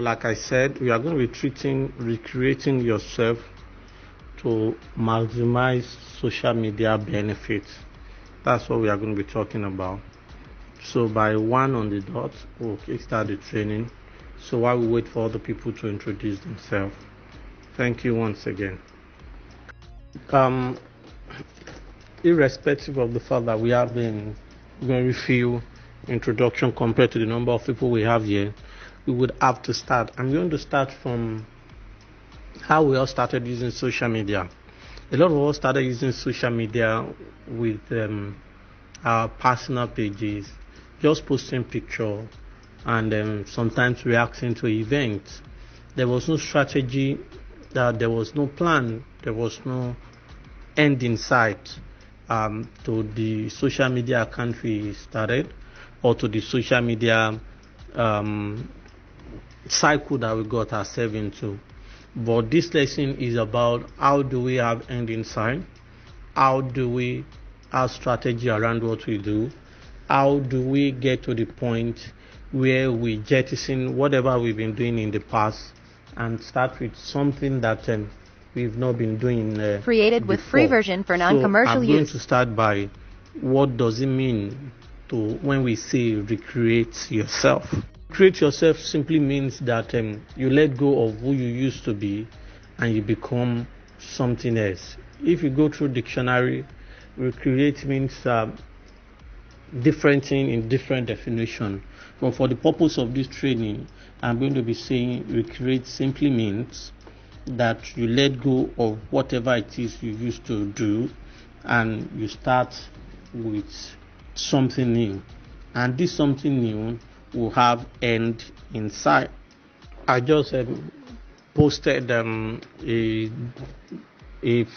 like I said, we are going to be recreating yourself to maximize social media benefits. That's what we are going to be talking about. So by 1 on the dot, we'll kickstart the training. So while we wait for other people to introduce themselves, thank you once again. Irrespective of the fact that we have been very few introduction compared to the number of people we have here, we would have to start. I'm going to start from how we all started using social media. A lot of us started using social media with our personal pages, just posting picture and sometimes reacting to events. There was no strategy, there was no plan, there was no end in sight to the social media account we started, or to the social media cycle that we got ourselves into. But this lesson is about how do we have end in sight, how do we have strategy around what we do, how do we get to the point where we jettison whatever we've been doing in the past and start with something that we've not been doing created with before. Free version for non-commercial I'm use. going to start by what does it mean to when we say recreate yourself. Create yourself simply means that you let go of who you used to be and you become something else. If you go through dictionary, recreate means different thing in different definition. But for the purpose of this training, I'm going to be saying recreate simply means that you let go of whatever it is you used to do and you start with something new. And this something new will have end in sight. I just posted a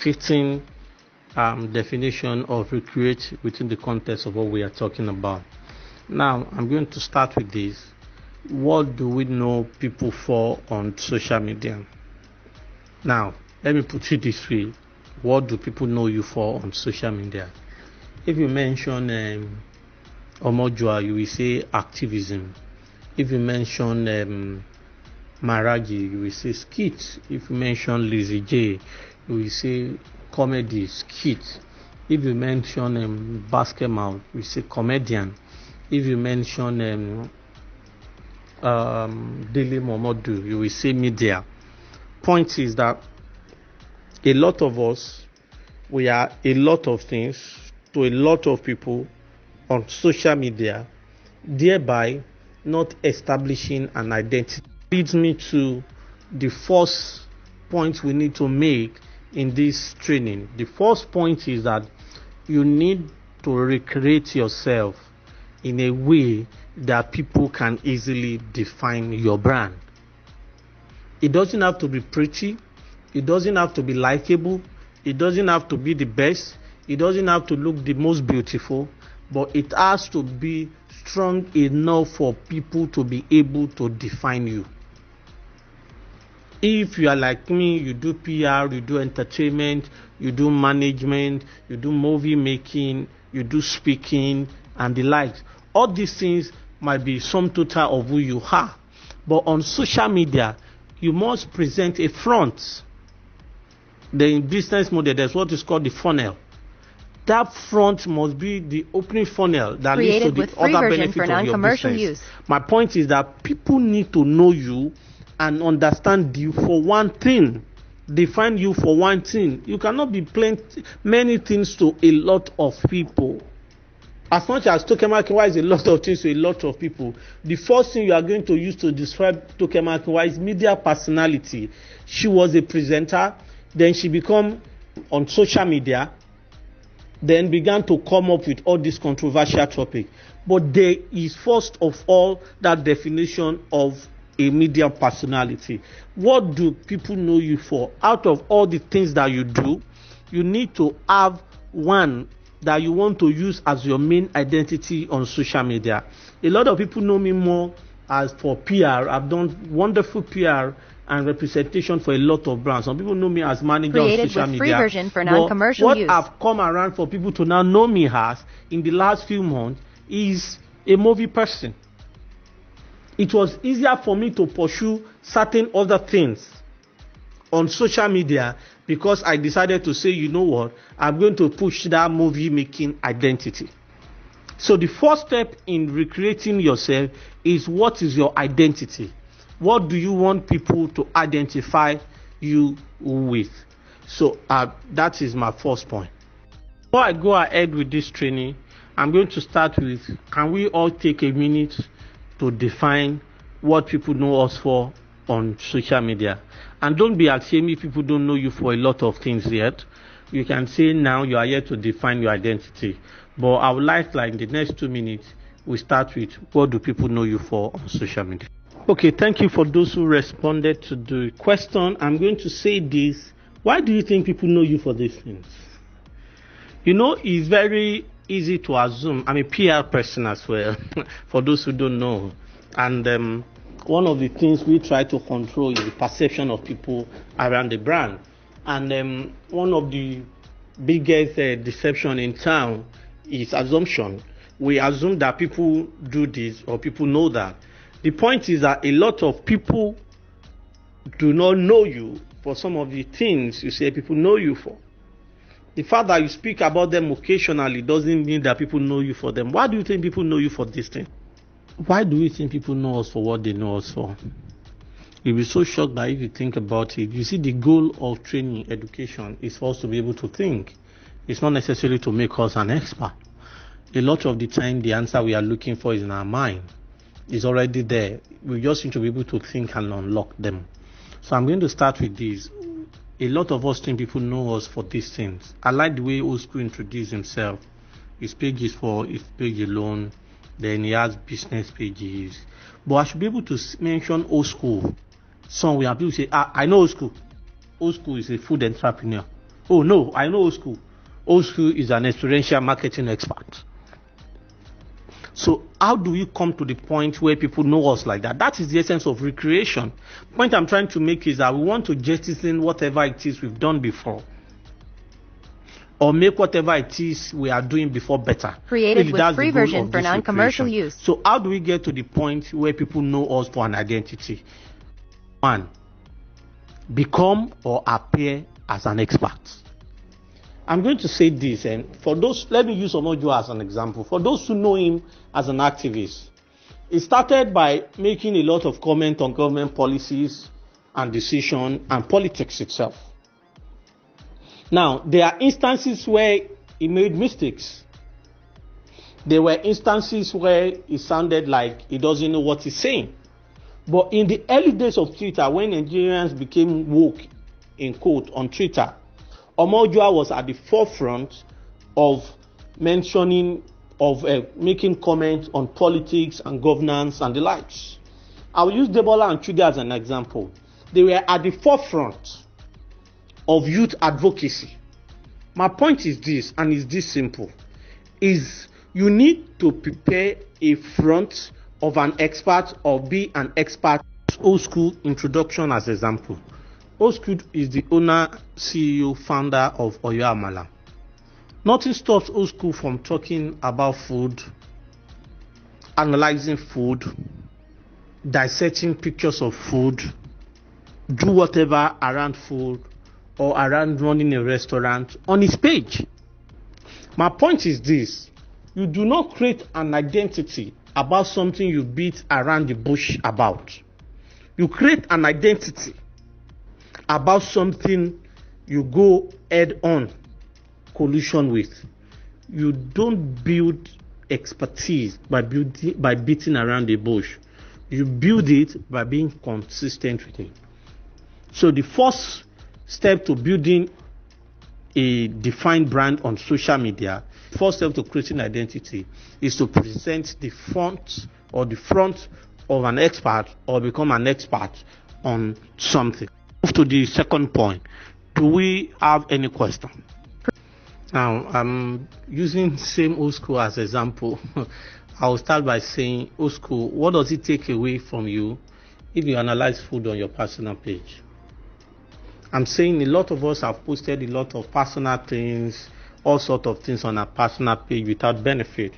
fitting definition of recreate within the context of what we are talking about. Now, I'm going to start with this. What do we know people for on social media? Now, let me put it this way. What do people know you for on social media? If you mention Omojua, you will say activism. If you mention Maragi, you will say skit. If you mention Lizzie J, you will say comedy, skit. If you mention Basketball, you say comedian. If you mention Daily Momodu, you will say media. Point is that a lot of us, we are a lot of things to a lot of people on social media, thereby not establishing an identity. Leads me to the first point we need to make in this training. The first point is that you need to recreate yourself in a way that people can easily define your brand. It doesn't have to be pretty, it doesn't have to be likable, it doesn't have to be the best, it doesn't have to look the most beautiful, but it has to be strong enough for people to be able to define you. If you are like me, you do PR, you do entertainment, you do management, you do movie making, you do speaking and the likes. All these things might be sum total of who you are. But on social media, you must present a front. The business model, there's what is called the funnel. That front must be the opening funnel that leads to the other benefits of your business. Use. My point is that people need to know you and understand you for one thing, define you for one thing. You cannot be many things to a lot of people. As much as Tokemakiwa is a lot of things to a lot of people, the first thing you are going to use to describe Tokemakiwa is media personality. She was a presenter, then she became on social media, then began to come up with all these controversial topics. But there is first of all that definition of a media personality. What do people know you for? Out of all the things that you do, you need to have one that you want to use as your main identity on social media. A lot of people know me more as for PR. I've done wonderful PR and representation for a lot of brands. Some people know me as manager on social media. Free version for non-commercial use. What I've come around for people to now know me as in the last few months is a movie person. it was easier for me to pursue certain other things on social media because I decided to say, you know what, I'm going to push that movie making identity. So the first step in recreating yourself is, what is your identity? What do you want people to identify you with? So that is my first point. Before I go ahead with this training, I'm going to start with, can we all take a minute to define what people know us for on social media? And don't be ashamed if people don't know you for a lot of things yet. You can say now you are here to define your identity. But I would like in the next 2 minutes, we start with, what do people know you for on social media? Okay, thank you for those who responded to the question. I'm going to say this. Why do you think people know you for these things? You know, it's very easy to assume. I'm a PR person as well, for those who don't know. And one of the things we try to control is the perception of people around the brand. And one of the biggest deception in town is assumption. We assume that people do this or people know that. The point is that a lot of people do not know you for some of the things you say people know you for. The fact that you speak about them occasionally doesn't mean that people know you for them. Why do you think people know you for this thing? Why do you think people know us for what they know us for? You'll be so shocked that if you think about it, you see, the goal of training, education, is for us to be able to think. It's not necessarily to make us an expert. A lot of the time, the answer we are looking for is in our mind. It's already there. We just need to be able to think and unlock them. So I'm going to start with this. A lot of us think people know us for these things. I like the way Old School introduced himself. His page is for his page alone. Then he has business pages. But I should be able to mention Old School. Somewhere people say, I know Old School. Old School is a food entrepreneur. Oh no, I know Old School. Old School is an experiential marketing expert. So how do we come to the point where people know us like that? That is the essence of recreation. The point I'm trying to make is that we want to jettison whatever it is we've done before, or make whatever it is we are doing before better. Created with free version for non-commercial use. So how do we get to the point where people know us for an identity? 1, become or appear as an expert. I'm going to say this, and for those, let me use Omojo as an example. For those who know him as an activist, it started by making a lot of comment on government policies and decision and politics itself. Now, there are instances where he made mistakes. There were instances where it sounded like he doesn't know what he's saying. But in the early days of Twitter, when Nigerians became woke, in quote, on Twitter, Omojo was at the forefront of mentioning, of making comments on politics and governance and the likes. I will use Debola and Chude as an example. They were at the forefront of youth advocacy. My point is this, and it's this simple, is you need to prepare a front of an expert or be an expert. Old School introduction as example. Old School is the owner, CEO, founder of Oyo Amala. Nothing stops Old School from talking about food, analyzing food, dissecting pictures of food, do whatever around food or around running a restaurant on his page. My point is this: you do not create an identity about something you beat around the bush about. You create an identity about something you go head on collision with. You don't build expertise by beating around the bush. You build it by being consistent with it. So the first step to building a defined brand on social media, first step to creating identity, is to present the front of an expert or become an expert on something. Move to the second point. Do we have any question? Now, I'm using same Old School as example. I'll start by saying, Old School, what does it take away from you if you analyze food on your personal page? I'm saying a lot of us have posted a lot of personal things all sorts of things on our personal page without benefit.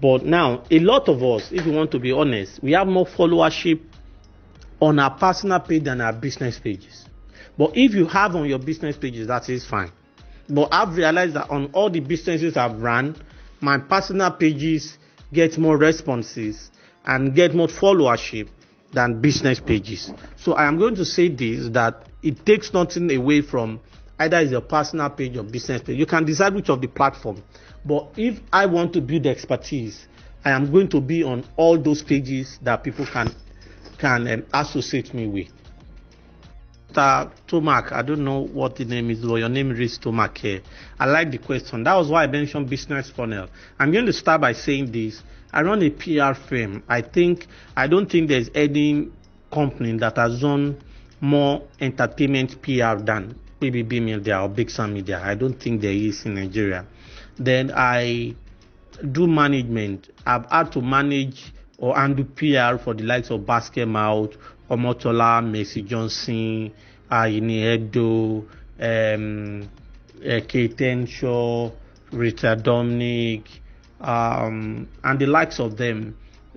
But now, a lot of us, if you want to be honest, we have more followership on our personal page than our business pages. But if you have on your business pages, that is fine. But I've realized that on all the businesses I've run, my personal pages get more responses and get more followership than business pages. So I am going to say this, that it takes nothing away from either it's your personal page or business page. You can decide which of the platform. But if I want to build expertise, I am going to be on all those pages that people can associate me with. Tomac, I don't know what the name is, but your name is Tomac here. I like the question. That was why I mentioned business funnel. I'm going to start by saying this. I run a PR firm. I don't think there's any company that has done more entertainment PR than BBB Media or Big Sam Media. I don't think there is in Nigeria. Then I do management. I've had to manage or handle PR for the likes of Basket Mouth, Omotola, Mercy Johnson, Ayini Edo, Keiten Shaw, Rita Dominic, and the likes of them,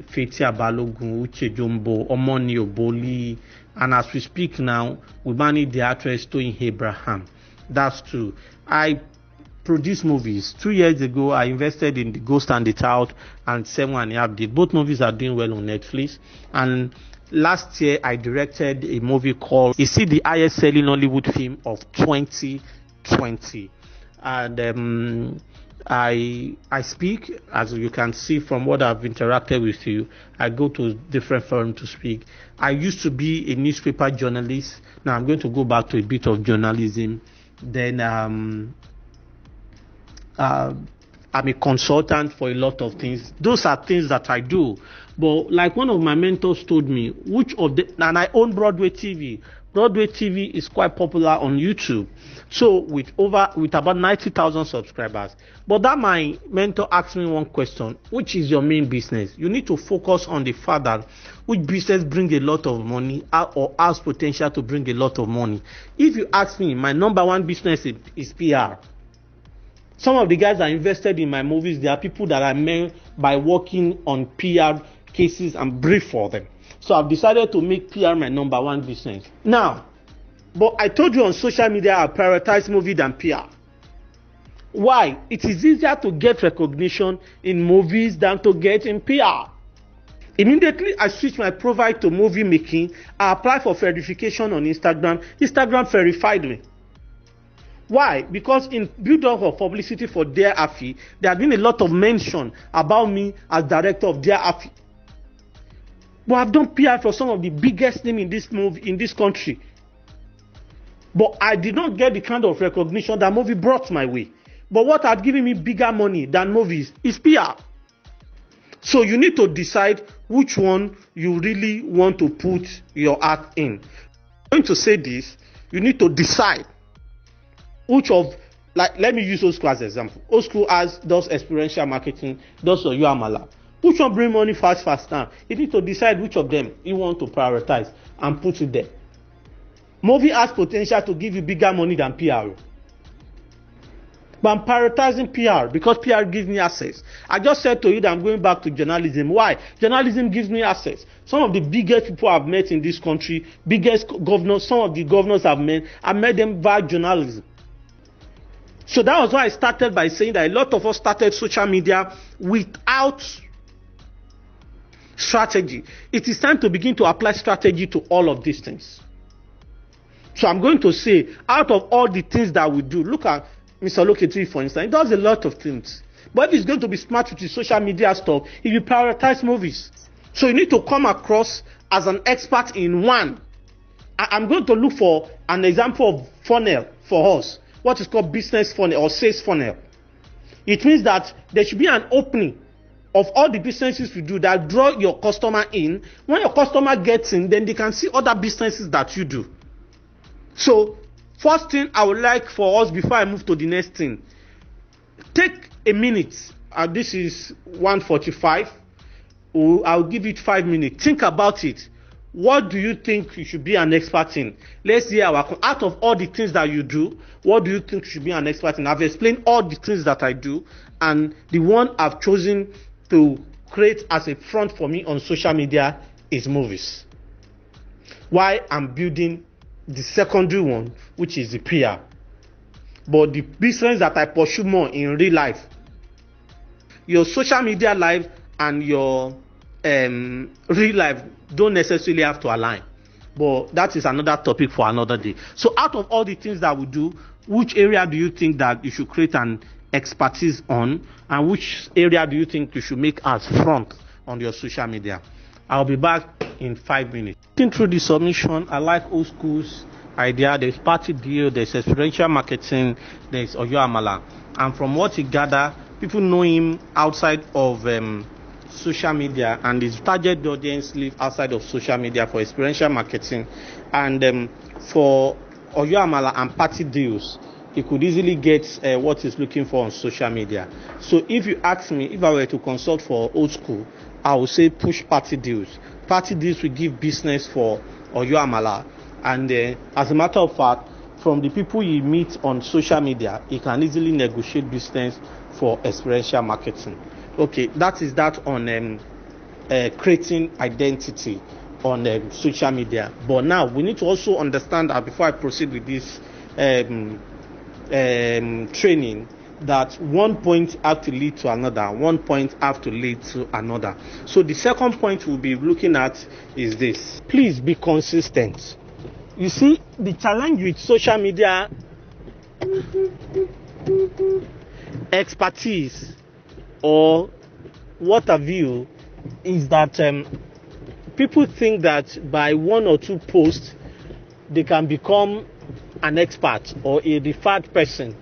Fetia Balogun, Uche Jumbo, Omoni Oboli, and as we speak now, we manage the actress Toyin Abraham. That's true. I produce movies. 2 years ago, I invested in The Ghost and the Child and 7.5 Days. Both movies are doing well on Netflix. And last year, I directed a movie called the highest selling Hollywood film of 2020. And I speak, as you can see from what I've interacted with you. I go to different forums to speak. I used to be a newspaper journalist. Now I'm going to go back to a bit of journalism. Then I'm a consultant for a lot of things. Those are things that I do. But like one of my mentors told me, and I own Broadway TV. Broadway TV is quite popular on YouTube. So with about 90,000 subscribers. But that my mentor asked me one question, which is your main business? You need to focus on the fact that which business brings a lot of money or has potential to bring a lot of money. If you ask me, my number one business is PR. Some of the guys that invested in my movies, they are people that I met by working on PR cases and brief for them. So I've decided to make PR my number one business. Now, but I told you on social media I prioritize movie than PR. Why? It is easier to get recognition in movies than to get in PR. Immediately I switched my profile to movie making. I applied for verification on Instagram. Instagram verified me. Why? Because in build-up of publicity for Dear Afi, there had been a lot of mention about me as director of Dear Afi. But I've done PR for some of the biggest names in this country. But I did not get the kind of recognition that movie brought my way. But what had given me bigger money than movies is PR. So you need to decide which one you really want to put your heart in. I'm going to say this, you need to decide which of, like, let me use Old School as an example. Old School does experiential marketing, does your Amala. Which one bring money fast now? You need to decide which of them you want to prioritize and put it there. Movie has potential to give you bigger money than PR. But I'm prioritizing PR because PR gives me access. I just said to you that I'm going back to journalism. Why? Journalism gives me access. Some of the biggest people I've met in this country, biggest governors, some of the governors I met them via journalism. So that was why I started by saying that a lot of us started social media without strategy. It is time to begin to apply strategy to all of these things. So I'm going to say, out of all the things that we do, look at Mr. Loketi, for instance, he does a lot of things. But if he's going to be smart with his social media stuff, he will prioritize movies. So you need to come across as an expert in one. I'm going to look for an example of funnel for us. What is called business funnel or sales funnel. It means that there should be an opening of all the businesses you do that draw your customer in. When your customer gets in, then they can see other businesses that you do. So, first thing I would like for us before I move to the next thing, take a minute. This is 1:45. I'll give it 5 minutes. Think about it. what do you think you should be an expert in? Let's hear out of all the things that you do, what do you think you should be an expert in? I've explained all the things that I do, and the one I've chosen to create as a front for me on social media is movies. Why I'm building the secondary one, which is the PR. But the business that I pursue more in real life, your social media life and your real life don't necessarily have to align. But that is another topic for another day. So out of all the things that we do, which area do you think that you should create an expertise on, and which area do you think you should make as front on your social media? I'll be back in 5 minutes. Looking through the submission, I like old school's idea. There's party deal, there's experiential marketing, there's Oyo Amala. And from what he gathered, people know him outside of social media, and his target audience live outside of social media for experiential marketing. And for Oyo Amala and party deals, he could easily get what he's looking for on social media. So if you ask me, if I were to consult for old school, I would say push party deals. Party deals will give business for Oyo Amala. And as a matter of fact, from the people you meet on social media, you can easily negotiate business for experiential marketing. Okay, that is that on creating identity on social media. But now we need to also understand that before I proceed with this training, that one point have to lead to another, one point have to lead to another. So the second point we'll be looking at is this. Please be consistent. You see, the challenge with social media expertise or what have you is that people think that by one or two posts they can become an expert or a referred person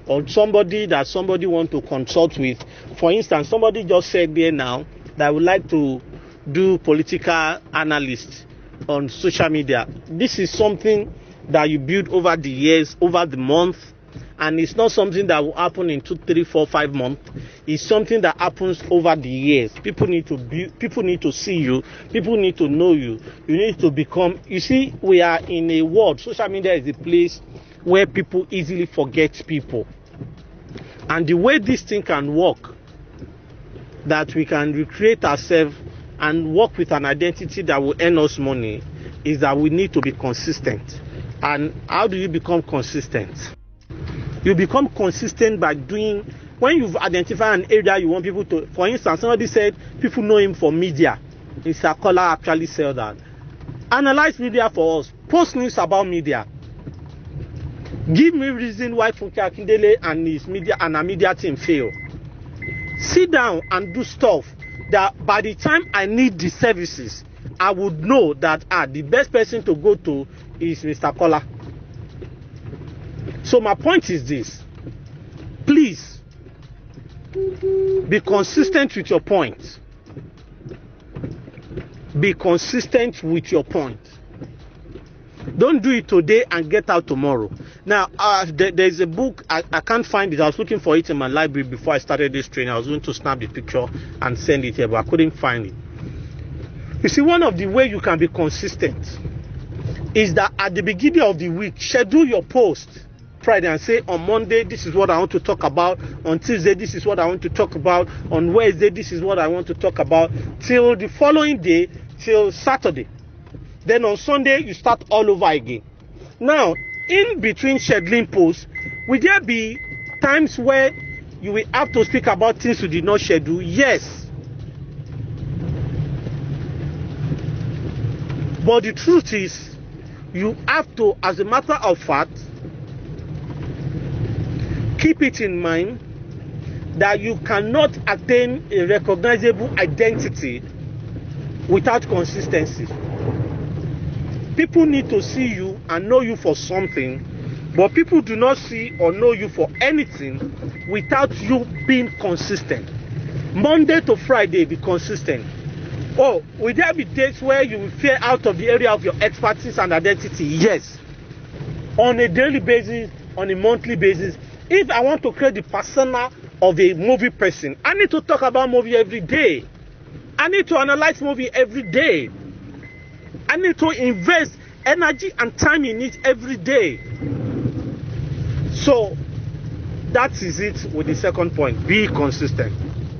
or somebody that somebody want to consult with. For instance, somebody just said there now that I would like to do political analyst on social media. This is something that you build over the years, over the month, and it's not something that will happen in 2, 3, 4, 5 months. It's something that happens over the years. People need to see you, people need to know you, you need to become. You see, we are in a world, social media is a place where people easily forget people, and the way this thing can work, that we can recreate ourselves and work with an identity that will earn us money, is that we need to be consistent. And how do you become consistent? You become consistent by doing, when you've identified an area you want people to, for instance, somebody said people know him for media. Mr. Kola actually said that. Analyze media for us. Post news about media. Give me reason why Funke Akindele and his media and our media team fail. Sit down and do stuff that by the time I need the services, I would know that the best person to go to is Mr. Kola. So my point is this. Please be consistent with your point. Be consistent with your point. Don't do it today and get out tomorrow. Now, there's a book, I can't find it. I was looking for it in my library before I started this training. I was going to snap the picture and send it here, but I couldn't find it. You see, one of the ways you can be consistent is that at the beginning of the week, schedule your post Friday and say, on Monday, this is what I want to talk about. On Tuesday, this is what I want to talk about. On Wednesday, this is what I want to talk about. Till the following day, till Saturday. Then on Sunday, you start all over again. Now, in between scheduling posts, will there be times where you will have to speak about things you did not schedule? Yes. But the truth is, you have to, as a matter of fact, keep it in mind that you cannot attain a recognizable identity without consistency. People need to see you and know you for something, but people do not see or know you for anything without you being consistent. Monday to Friday, be consistent. Oh, will there be days where you will fail out of the area of your expertise and identity? Yes. On a daily basis, on a monthly basis. If I want to create the persona of a movie person, I need to talk about movie every day. I need to analyze movie every day. I need to invest energy and time in it every day. So that is it with the second point. Be consistent.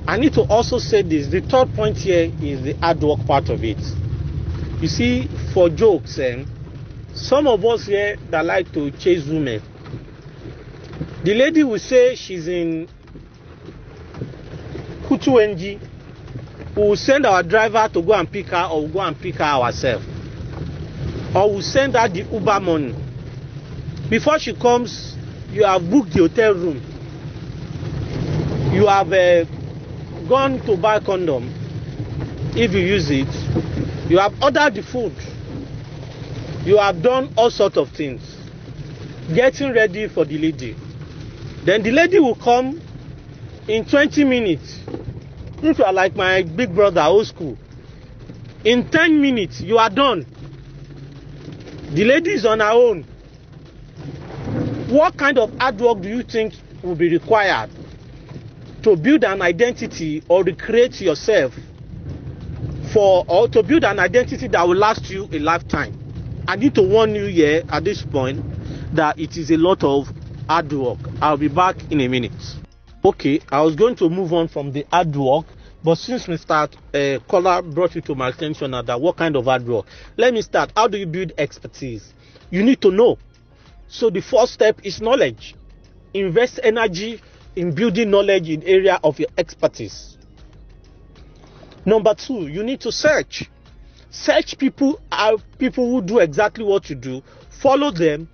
I need to also say this. The third point here is the hard work part of it. You see, for jokes, some of us here that like to chase women, the lady will say she's in Kutu-NG. We will send our driver to go and pick her, or we'll go and pick her ourselves. Or we'll send her the Uber money. Before she comes, you have booked the hotel room. You have gone to buy condom, if you use it. You have ordered the food. You have done all sorts of things, getting ready for the lady. Then the lady will come in 20 minutes. If you are like my big brother, old school, in 10 minutes, you are done. The lady is on her own. What kind of hard work do you think will be required to build an identity or recreate yourself or to build an identity that will last you a lifetime? I need to warn you here at this point that it is a lot of hard work. I'll be back in a minute. Okay, I was going to move on from the hard work, but since we start, caller brought it to my attention that what kind of hard work. Let me start. How do you build expertise? You need to know. So the first step is knowledge. Invest energy in building knowledge in area of your expertise. Number two, you need to search. Search people who do exactly what you do. Follow them,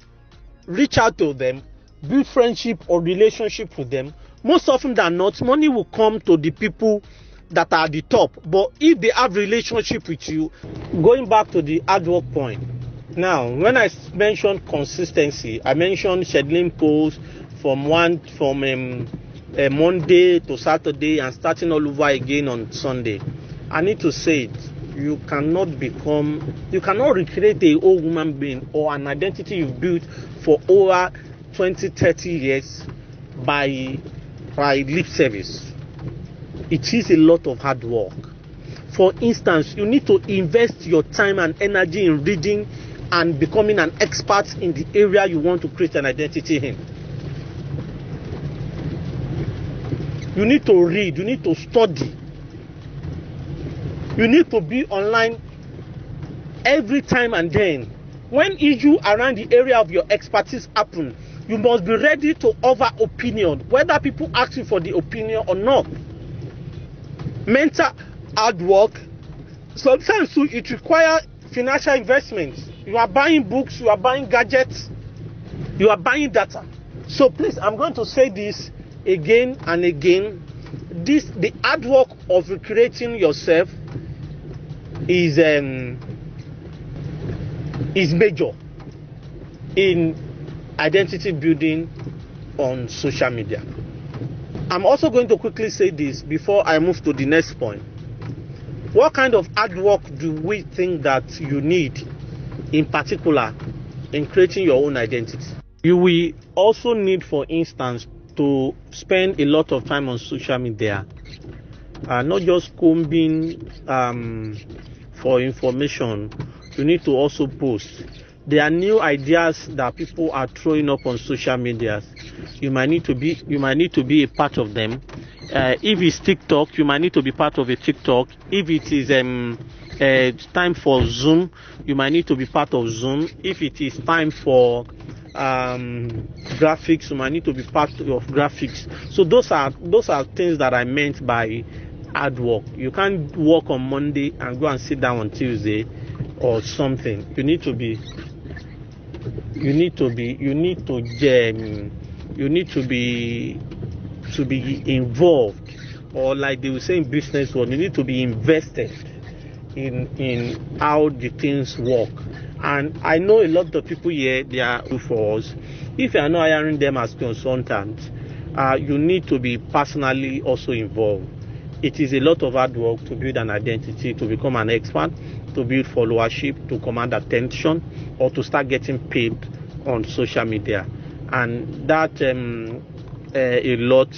reach out to them, build friendship or relationship with them. Most often than not, money will come to the people that are at the top. But if they have relationship with you, going back to the hard work point. Now, when I mentioned consistency, I mentioned scheduling posts from Monday to Saturday and starting all over again on Sunday. I need to say it. You cannot recreate a whole human being or an identity you've built for over 20, 30 years by lip service. It is a lot of hard work. For instance, you need to invest your time and energy in reading and becoming an expert in the area you want to create an identity in. You need to read, you need to study. You need to be online every time and then. When issue around the area of your expertise happen, you must be ready to offer opinion, whether people ask you for the opinion or not. Mental hard work, sometimes too, it requires financial investments. You are buying books, you are buying gadgets, you are buying data. So please, I'm going to say this again and again. The hard work of recreating yourself is major in identity building on social media. I'm also going to quickly say this before I move to the next point. What kind of hard work do we think that you need in particular in creating your own identity? You will also need, for instance, to spend a lot of time on social media, not just combing for information. You need to also post. There are new ideas that people are throwing up on social media. You might need to be a part of them. If it's TikTok, you might need to be part of a TikTok. If it is time for Zoom, you might need to be part of Zoom. If it is time for graphics, you might need to be part of graphics. So those are things that I meant by hard work. You can't work on Monday and go and sit down on Tuesday or something. You need to be involved, or like they will say in business world, you need to be invested in how the things work. And I know a lot of people here, they are for us. If you are not hiring them as consultants, you need to be personally also involved. It is a lot of hard work to build an identity, to become an expert, to build followership, to command attention, or to start getting paid on social media. And that a lot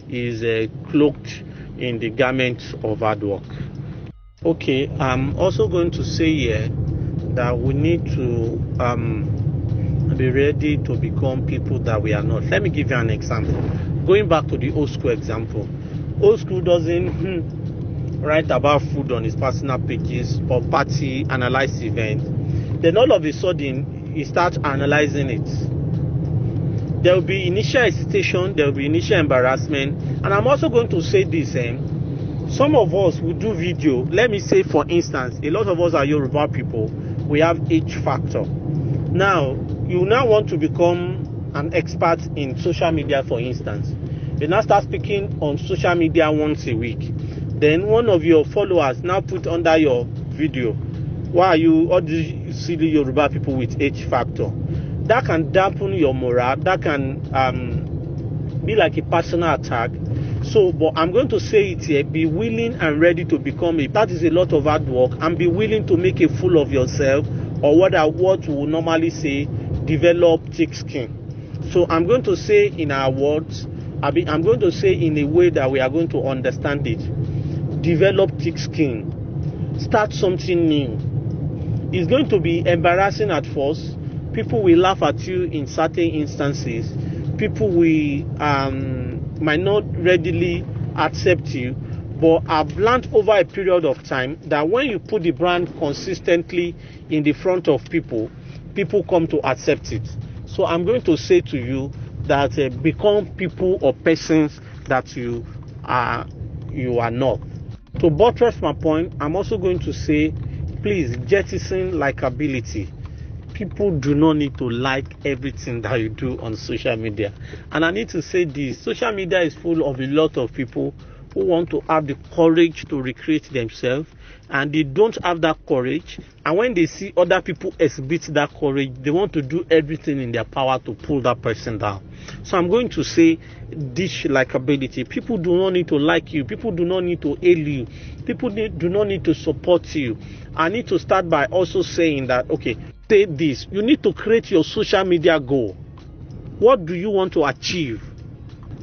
is cloaked in the garment of hard work. Okay, I'm also going to say here that we need to be ready to become people that we are not. Let me give you an example. Going back to the old school example. Old school doesn't write about food on his personal pages or party, analyze events. Then all of a sudden, he starts analyzing it. There will be initial hesitation, there will be initial embarrassment. And I'm also going to say this, some of us will do video. Let me say, for instance, a lot of us are Yoruba people. We have H factor. Now, you now want to become an expert in social media, for instance. You now start speaking on social media once a week. Then one of your followers now put under your video, why are you all these silly Yoruba people with H factor? That can dampen your morale. That can be like a personal attack. So, but I'm going to say it here, be willing and ready to become that is a lot of hard work, and be willing to make a fool of yourself, or what we would normally say, develop thick skin. So I'm going to say in our words, I'm going to say in a way that we are going to understand it. Develop thick skin. Start something new. It's going to be embarrassing at first. People will laugh at you in certain instances. People will might not readily accept you, but I've learned over a period of time that when you put the brand consistently in the front of people, people come to accept it. So I'm going to say to you that become people or persons that you are not. To buttress my point, I'm also going to say, please jettison likability. People do not need to like everything that you do on social media. And I need to say this, social media is full of a lot of people who want to have the courage to recreate themselves, and they don't have that courage. And when they see other people exhibit that courage, they want to do everything in their power to pull that person down. So I'm going to say dish likability. People do not need to like you. People do not need to hail you. People do not need to support you. I need to start by also saying that, okay, say this. You need to create your social media goal. What do you want to achieve?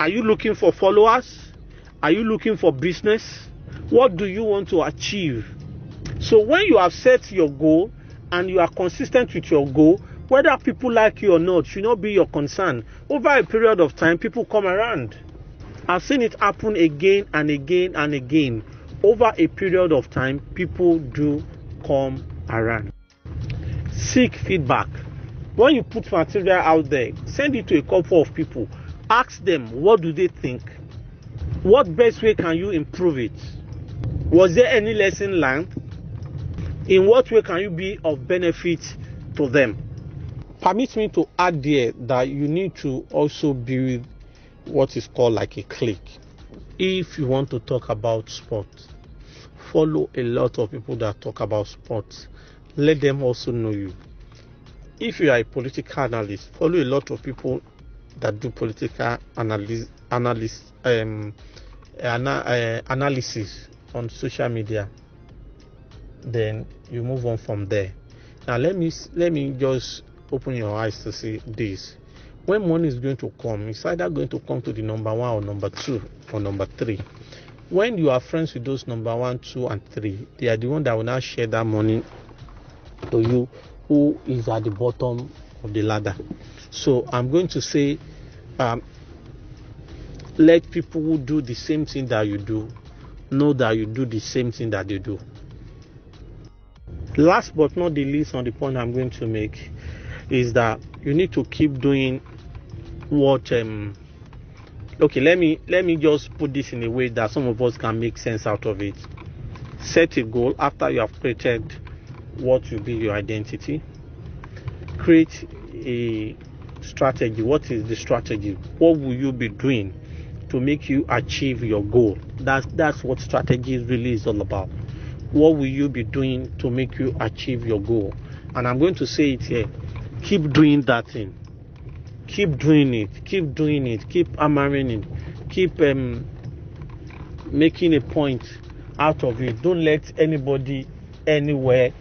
Are you looking for followers? Are you looking for business? What do you want to achieve? So when you have set your goal and you are consistent with your goal, whether people like you or not should not be your concern. Over a period of time, people come around. I've seen it happen again and again and again. Over a period of time, people do come around. Seek feedback. When you put material out there, send it to a couple of people. Ask them, what do they think? What best way can you improve it? Was there any lesson learned? In what way can you be of benefit to them? Permit me to add there that you need to also build what is called like a clique. If you want to talk about sports, follow a lot of people that talk about sports. Let them also know you. If you are a political analyst, follow a lot of people that do political analysis on social media. Then you move on from there. Now let me just open your eyes to see this. When money is going to come, it's either going to come to the number 1 or number 2 or number 3. When you are friends with those number 1, 2, and 3, they are the one that will now share that money to you, who is at the bottom of the ladder. So I'm going to say, let people who do the same thing that you do know that you do the same thing that they do. Last but not the least, on the point I'm going to make is that you need to keep doing what okay, let me just put this in a way that some of us can make sense out of it. Set a goal after you have created what will be your identity. Create a strategy. What is the strategy? What will you be doing to make you achieve your goal? That's what strategy really is all about. What will you be doing to make you achieve your goal? And I'm going to say it here. Keep doing that thing. Keep doing it. Keep doing it. Keep hammering it. Keep making a point out of it. Don't let anybody anywhere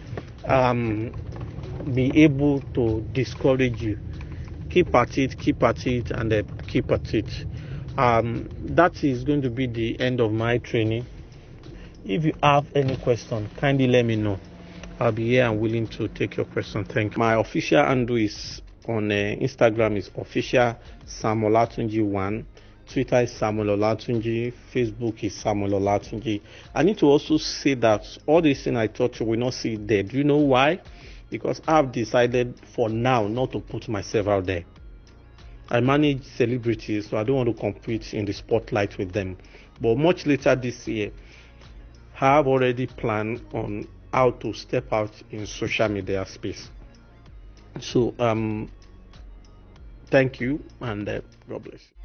be able to discourage you. Keep at it, keep at it, and keep at it. That is going to be the end of my training. If you have any question, kindly let me know. I'll be here and willing to take your question. Thank you. My official handle is on Instagram is official Samuel Olatunji1. Twitter is Samuel Olatunji. Facebook is Samuel Olatunji. I need to also say that all these things I taught you will not see there. Do you know why? Because I've decided for now not to put myself out there. I manage celebrities, so I don't want to compete in the spotlight with them. But much later this year, I have already planned on how to step out in social media space. So thank you, and God bless you.